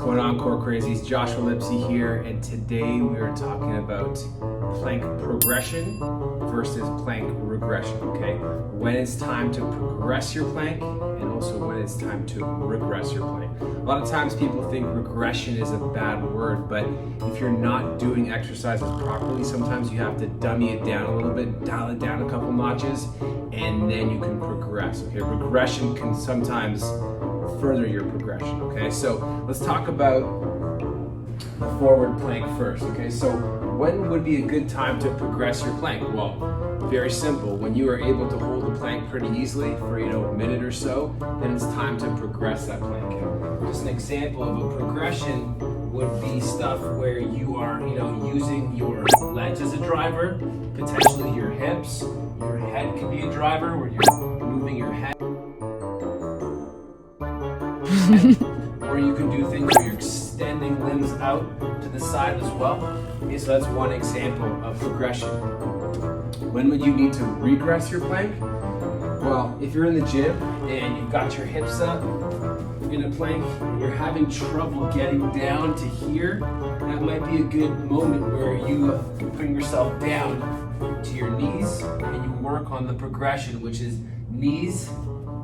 going on, CORE Crazies? Joshua Lipsey here, and today we are talking about plank progression versus plank regression, okay? When it's time to progress your plank and also when it's time to regress your plank. A lot of times people think regression is a bad word, but if you're not doing exercises properly, sometimes you have to dummy it down a little bit, dial it down a couple notches, and then you can progress, okay? Regression can sometimes further your progression, okay? So let's talk about the forward plank first, okay? So when would be a good time to progress your plank? Well, very simple. When you are able to hold the plank pretty easily for, a minute or so, then it's time to progress that plank. Just an example of a progression would be stuff where you are, using your legs as a driver, potentially your hips, your head can be a driver where you're moving your head. Or you can do things where you're extending limbs out to the side as well. Okay, so that's one example of progression. When would you need to regress your plank? Well, if you're in the gym and you've got your hips up in a plank and you're having trouble getting down to here, that might be a good moment where you bring yourself down to your knees and you work on the progression, which is knees,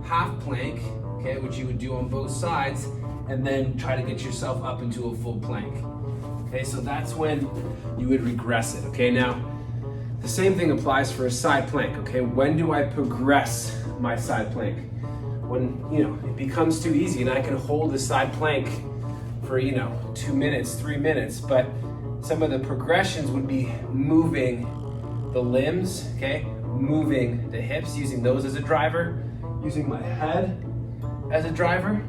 half plank, okay, which you would do on both sides, and then try to get yourself up into a full plank. Okay, so that's when you would regress it. Okay, now the same thing applies for a side plank. Okay, when do I progress my side plank? When it becomes too easy and I can hold a side plank for 2 minutes, 3 minutes, but some of the progressions would be moving the limbs, okay, moving the hips, using those as a driver, using my head as a driver,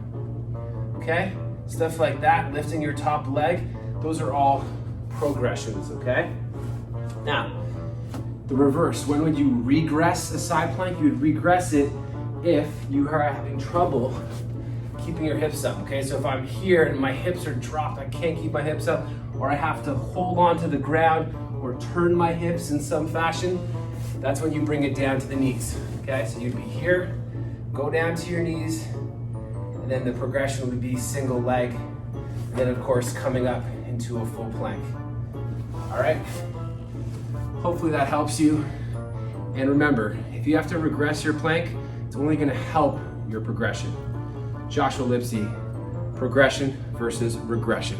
okay? Stuff like that, lifting your top leg, those are all progressions, okay? Now, the reverse, when would you regress a side plank? You would regress it if you are having trouble keeping your hips up, okay? So if I'm here and my hips are dropped, I can't keep my hips up, or I have to hold on to the ground or turn my hips in some fashion, that's when you bring it down to the knees, okay? So you'd be here, go down to your knees, and then the progression would be single leg, and then of course coming up into a full plank. All right, hopefully that helps you. And remember, if you have to regress your plank, it's only gonna help your progression. Joshua Lipsey, progression versus regression.